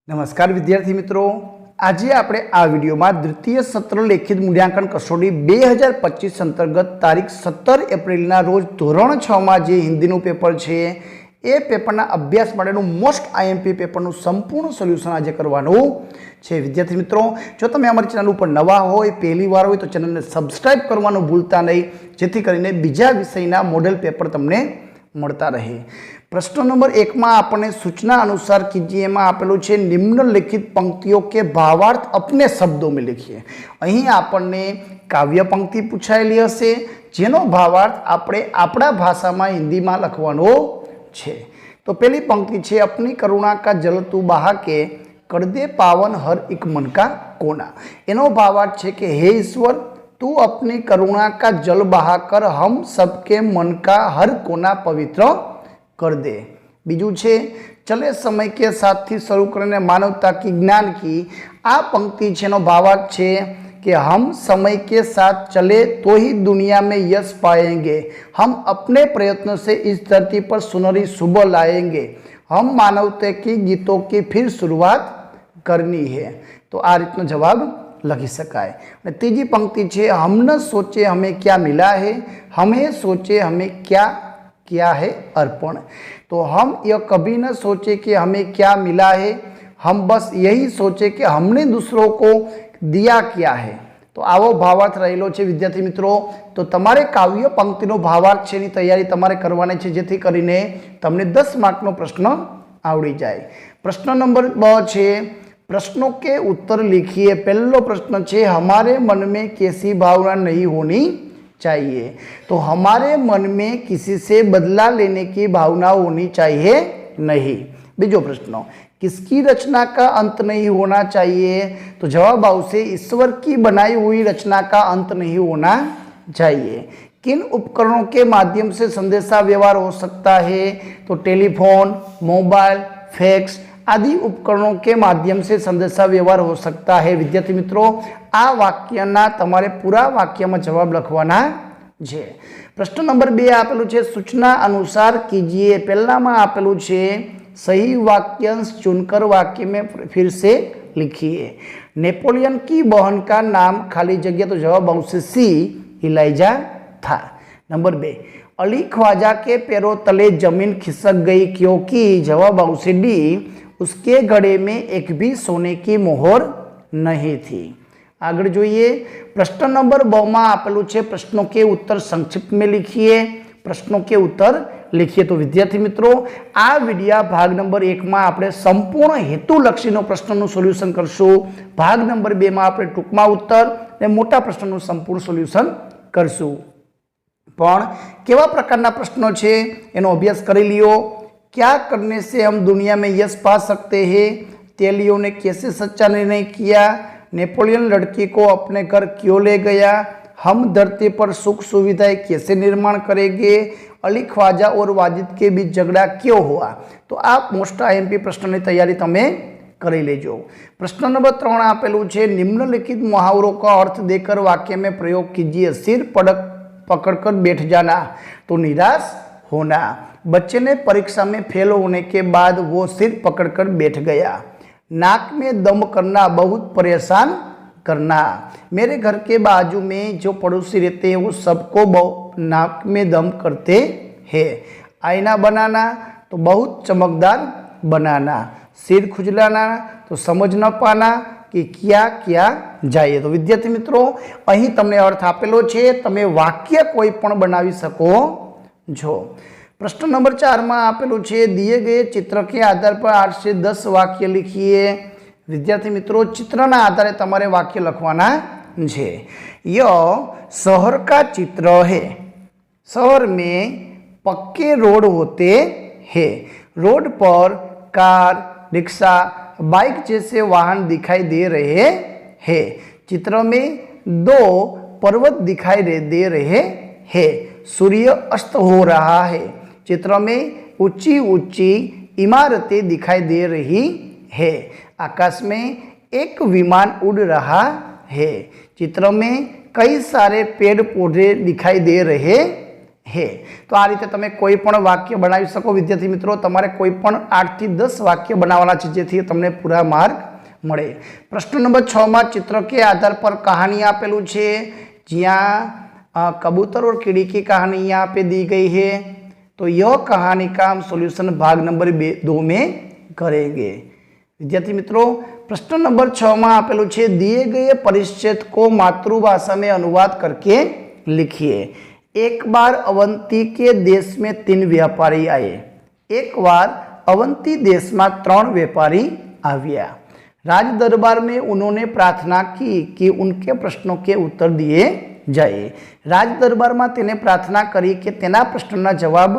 नमस्कार विद्यार्थी मित्रों, आज आप आ विडियो में द्वितीय सत्र लेखित मूल्यांकन कसोटी 2025 अंतर्गत तारीख 17 एप्रिल रोज धोरण 6 में जो हिंदी पेपर है ए पेपर अभ्यास माटेनु मोस्ट आईएमपी पेपर संपूर्ण सोल्यूशन आज करवानुं छे। विद्यार्थी मित्रों, जो तमे अमारी चेनल पर नवा हो, पहली बार हो तो चेनल ने सब्सक्राइब करवानुं भूलता नहीं, जेथी करीने बीजा विषयना मॉडल पेपर तमने मळता रहे। प्रश्न नंबर 1 में आपने सूचना अनुसार कीजिए में आपेलू है निम्नलिखित पंक्तियों के भावार्थ अपने शब्दों में लिखिए। अहीं आपने काव्य पंक्ति पूछायेली हशे जेनो भावार्थ आपणे आपणा भाषा में हिंदी में लखवानो छे। तो पहली पंक्ति है अपनी करुणा का जल तू बहा के कर दे पावन हर एक मन का कोना। एनो भावार्थ है कि हे ईश्वर, तू अपनी करुणा का जल बहाकर हम सबके मन का हर कोना पवित्र कर दे। बीजू छे चले समय के साथ थी शुरू करने मानवता की ज्ञान की। आ पंक्ति छेनो भावार्थ छे कि हम समय के साथ चले तो ही दुनिया में यश पाएंगे। हम अपने प्रयत्नों से इस धरती पर सुनहरी सुबह लाएंगे। हम मानवता की गीतों की फिर शुरुआत करनी है। तो आ रीतनो जवाब लखी शकाय। तीजी पंक्ति छे हम न सोचे हमें क्या मिला है, हमें सोचे हमें क्या है अर्पण। तो हम यह कभी न सोचे कि हमें क्या मिला है, हम बस यही सोचे कि हमने दूसरों को दिया क्या है। तो आवो भावार्थ रहेलो छे विद्यार्थी मित्रों। तो तमारे काव्य पंक्तिनो भावार्थ छेनी तैयारी तमारे करवानी छे, जेथी करीने तमने 10 मार्कनो प्रश्न आवड़ी जाए। प्रश्न नंबर 2 छे प्रश्नों के उत्तर लिखिए। पहलो प्रश्न छे हमारे मन में कैसी भावना नहीं होनी चाहिए। तो हमारे मन में किसी से बदला लेने की भावना होनी चाहिए नहीं। बीजो प्रश्न किसकी रचना का अंत नहीं होना चाहिए। तो जवाब आवशे ईश्वर की बनाई हुई रचना का अंत नहीं होना चाहिए। किन उपकरणों के माध्यम से संदेशा व्यवहार हो सकता है। तो टेलीफोन, मोबाइल, फैक्स आदि उपकरणों के माध्यम से संदेशा व्यवहार हो सकता है। विद्यार्थी मित्रों, आ वाक्यना तमारे पूरा वाक्य में जवाब लखवाना है। प्रश्न नंबर 2 आपेलू है सूचना अनुसार कीजिए। पहला में आपेलू है सही वाक्यांश चुनकर वाक्य में फिर से लिखिए। नेपोलियन की बहन का नाम खाली जगह। तो जवाब आवशे सी इलाइजा था। नंबर 2 अली ख्वाजा के पैरों तले जमीन खिसक गई क्योंकि। जवाब आवशे डी उसके गले में एक भी सोने की मोहर नहीं थी। आगे जोइए। प्रश्न नंबर 2 में आपेलू है प्रश्नों के उत्तर संक्षिप्त में लिखिए। प्रश्नों के उत्तर लिखिए। तो विद्यार्थी मित्रों, आ विडियो भाग नंबर 1 में आपणे संपूर्ण हेतुलक्षीनो प्रश्नों सोल्यूशन करशुं। भाग नंबर 2 में आपणे टूंकमा उत्तर ने मोटा प्रश्नों संपूर्ण सोल्यूशन करशुं। पण केवा प्रकारना प्रश्नों छे एनो अभ्यास करी लियो। क्या करने से हम दुनिया में यश पा सकते हैं। तेलियो ने कैसे सच्चा निर्णय किया। नेपोलियन लड़की को अपने घर क्यों ले गया। हम धरती पर सुख सुविधाएं कैसे निर्माण करेंगे। अली ख्वाजा और वाजिद के बीच झगड़ा क्यों हुआ। तो आप मोस्ट आईएमपी प्रश्न की तैयारी तमे करी लेजो। प्रश्न नंबर 3 आपेलू है निम्नलिखित मुहावरों का अर्थ देकर वाक्य में प्रयोग कीजिए। सिर पकड़कर बैठ जाना। तो निराश होना। बच्चे ने परीक्षा में फेल होने के बाद वो सिर पकड़कर बैठ गया। नाक में दम करना, बहुत परेशान करना। मेरे घर के बाजू में जो पड़ोसी रहते हैं वो सबको नाक में दम करते हैं। आईना बनाना, तो बहुत चमकदार बनाना। सिर खुजलाना, तो समझ न पाना कि क्या किया जाए। तो विद्यार्थी मित्रों, अहीं तमने अर्थ आपेलो छे, तमे वाक्य कोई पण बनावी सको छो। प्रश्न नंबर 4 में आपेलू है दिए गए चित्र के आधार पर 8 से 10 वाक्य लिखिए। विद्यार्थी मित्रों, चित्रना आधारे तमारे वाक्य लखवाना है। यह शहर का चित्र है। शहर में पक्के रोड होते हैं। रोड पर कार, रिक्शा, बाइक जैसे वाहन दिखाई दे रहे हैं। चित्र में 2 पर्वत दिखाई दे रहे हैं। सूर्य अस्त हो रहा है। चित्र में ऊंची ऊंची इमारतें दिखाई दे रही है। आकाश में एक विमान उड़ रहा है। चित्र में कई सारे पेड़ पौधे दिखाई दे रहे है। तो आ रीते तमे कोईपण वाक्य बनावी सको विद्यार्थी मित्रों। तमारे कोईपण 8 થી 10 वाक्य बनावाना छे जेथी तमने पूरा मार्क मळे। प्रश्न नंबर 6 में चित्र के आधार पर कहानी आपेलू छे, ज्यां कबूतर और कीड़ी की कहानी यहाँ पे दी गई है। तो यह कहानी का हम सॉल्यूशन भाग नंबर 2 में करेंगे। विद्यार्थी मित्रों, प्रश्न नंबर 6 में आपेलू छे, दिए गए परिच्छेद को मातृभाषा में अनुवाद करके लिखिए। एक बार अवंती के देश में 3 व्यापारी आए। एक बार अवंती देश में 3 व्यापारी आव्या। राज दरबार में उन्होंने प्रार्थना की कि उनके प्रश्नों के उत्तर दिए जाए। राज दरबार में तेने प्रार्थना करी कि तेना प्रश्नों जवाब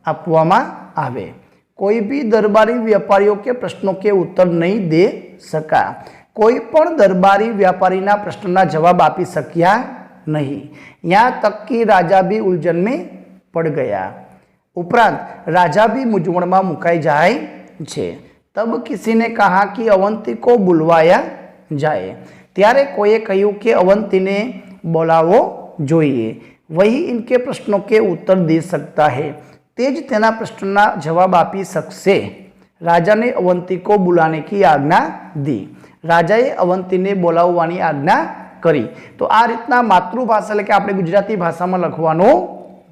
आपवामां आवे। कोई भी दरबारी व्यापारीओ के प्रश्नों के उत्तर नहीं दे सका। कोई पण दरबारी व्यापारी ना प्रश्नों जवाब आपी सक्या नहीं। यहाँ तक कि राजा भी उलझन में पड़ गया। उपरांत राजा भी मूंझवण में मुकाई जाए छे। तब किसी ने कहा कि अवंती को बुलवाया जाए। त्यारे कोઈએ कह्युं कि अवंती ने बोलावो जोईए, वही इनके प्रश्नों के उत्तर दे सकता है, तेज तेना प्रश्नों जवाब आपी सकशे। राजा ने अवंती को बुलाने की आज्ञा दी। राजाए अवंती ने बोलाववानी आज्ञा करी। तो आ रीतना मातृभाषा એટલે કે આપણે ગુજરાતી ભાષામાં લખવાનો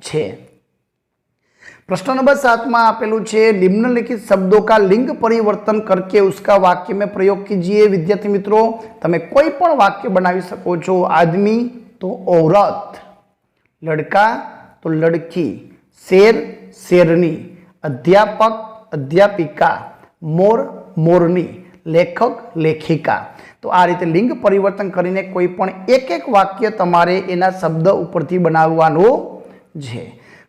છે। प्रश्न नंबर 7 में आपेलू छे, निम्नलिखित शब्दों का लिंग परिवर्तन करके उसका वाक्य में प्रयोग कीजिए। विद्यार्थी मित्रों, तमे कोई पण वाक्य बनावी सको छो। आदमी तो औरत, लड़का तो लड़की, शेर शेरनी, अध्यापक अध्यापिका, मोर मोरनी, लेखक लेखिका। तो आ रीते लिंग परिवर्तन करीने कोई पण एक वाक्य तमारे एना शब्द उपरथी बनाववानो छे।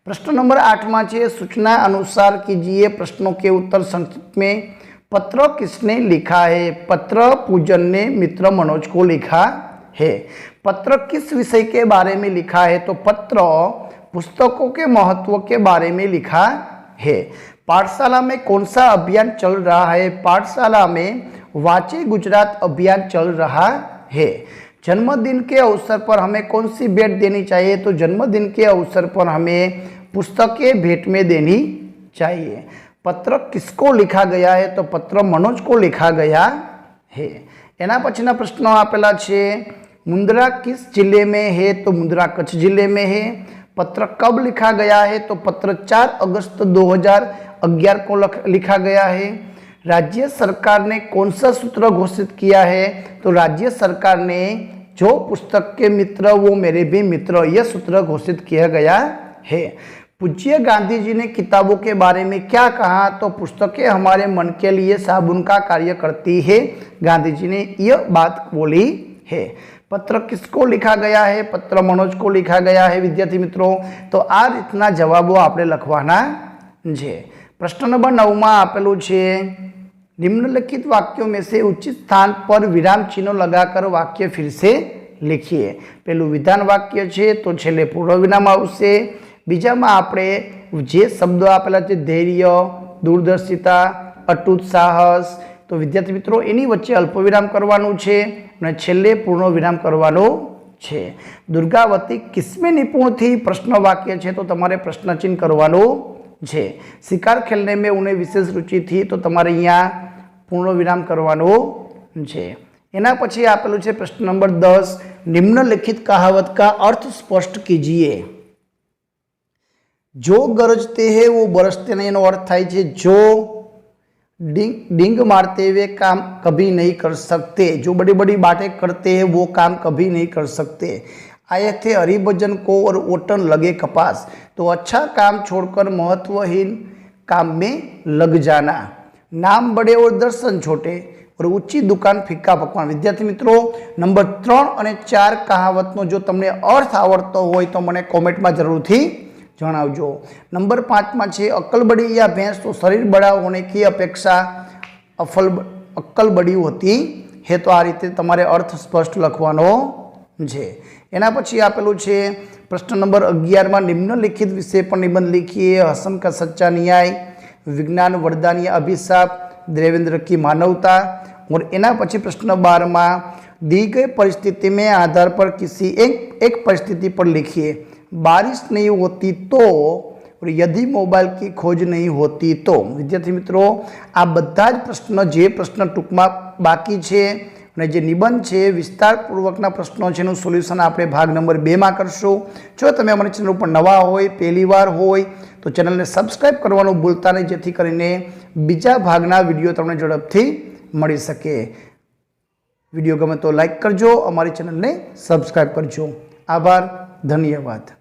प्रश्न नंबर 8 में छे, सूचना अनुसार कीजिए प्रश्नों के उत्तर संक्षिप्त में। पत्र किसने लिखा है? पत्र पूजन ने मित्र मनोज को लिखा है। पत्र किस विषय के बारे में लिखा है? तो पत्र पुस्तकों के महत्व के बारे में लिखा है। पाठशाला में कौन सा अभियान चल रहा है? पाठशाला में वांचे गुजरात अभियान चल रहा है। जन्मदिन के अवसर पर हमें कौन सी भेंट देनी चाहिए? तो जन्मदिन के अवसर पर हमें पुस्तकें भेंट में देनी चाहिए। पत्र किसको लिखा गया है? तो पत्र मनोज को लिखा गया है। एना पछीना प्रश्नों आपेला छे, मुंद्रा किस जिले में है? तो मुंद्रा कच्छ जिले में है। पत्र कब लिखा गया है? तो पत्र 4 अगस्त 2011 को लिखा गया है। राज्य सरकार ने कौन सा सूत्र घोषित किया है? तो राज्य सरकार ने जो पुस्तक के मित्र वो मेरे भी मित्र, यह सूत्र घोषित किया गया है। पूज्य गांधी जी ने किताबों के बारे में क्या कहा? तो पुस्तकें हमारे मन के लिए साबुन का कार्य करती है, गांधी जी ने यह बात बोली है। पत्र किसको लिखा गया है? पत्र मनोज को लिखा गया है। विद्यार्थी मित्रों, तो आ रीतना जवाबो आपणे लखवाना छे। प्रश्न नंबर 9 में आपेलू छे, निम्नलिखित वाक्यों में से उचित स्थान पर विराम चिन्ह लगाकर वाक्य फिर से लिखिए। पहलू विधान वाक्य छे तो छेल्ले पूर्ण विराम आवशे। बीजा में आपणे जे शब्दों आपेला छे, धैर्य, दूरदर्शिता, अटूट साहस, तो विद्यार्थी मित्रों एनी वच्चे अल्पविराम करवानुं छे अने छेल्ले पूर्ण विराम करवानो छे। दुर्गावती किसमें निपुण थी? प्रश्न वाक्य छे तो तमारे प्रश्न चिन्ह करवानो छे। शिकार खेलने में उन्हें विशेष रुचि थी तो तमारे अहींया पूर्ण विराम करवानो छे। एना पछी आपेलुं छे प्रश्न नंबर 10, निम्नलिखित कहावत का अर्थ स्पष्ट कीजिए। जो गरजते हैं वो बरसते नहीं, एनो अर्थ थाय छे जो डिंग मारते हुए काम कभी नहीं कर सकते, जो बड़ी बड़ी बातें करते हैं वो काम कभी नहीं कर सकते। आए थे हरिभजन को और ओटन लगे कपास, तो अच्छा काम छोड़कर महत्वहीन काम में लग जाना। नाम बड़े और दर्शन छोटे और ऊंची दुकान फीका पकवान। विद्यार्थी मित्रों, नंबर 3 और 4 कहावतनो जो तमने अर्थ आवड़तो होय तो मने कॉमेंट में जरूर थी जणावजो। नंबर 5 में छे, अक्ल बड़ी या भैंस, तो शरीर बड़ा होने की अपेक्षा अक्ल बड़ी होती है। तो आ रीते तमारे अर्थ स्पष्ट लखवानो छे। एना पछी आपेलू छे प्रश्न नंबर 11 में, निम्नलिखित विषय पर निबंध लिखिए। हसन का सच्चा न्याय, विज्ञान वरदान या अभिशाप, देवेंद्र की मानवता। और एना पछी प्रश्न 12 में, दी गई परिस्थिति में आधार पर किसी एक परिस्थिति पर लिखिए। बारिश नहीं होती तो और यदि मोबाइल की खोज नहीं होती तो। विद्यार्थी मित्रों आ बधा ज प्रश्न जे प्रश्न टूंकमां बाकी छे અને જે નિબંધ છે વિસ્તારપૂર્વકના પ્રશ્નો છે એનું સોલ્યુશન આપણે ભાગ નંબર 2 માં કરશું। જો તમે અમારી ચેનલ ઉપર નવા હોય, પહેલી વાર હોય તો ચેનલને સબસ્ક્રાઇબ કરવાનું ભૂલતા નહીં, જેથી કરીને બીજા ભાગના વિડીયો તમને ઝડપથી મળી શકે। વિડીયો ગમે તો લાઈક કરજો, અમારી ચેનલને સબસ્ક્રાઇબ કરજો। આભાર, ધન્યવાદ।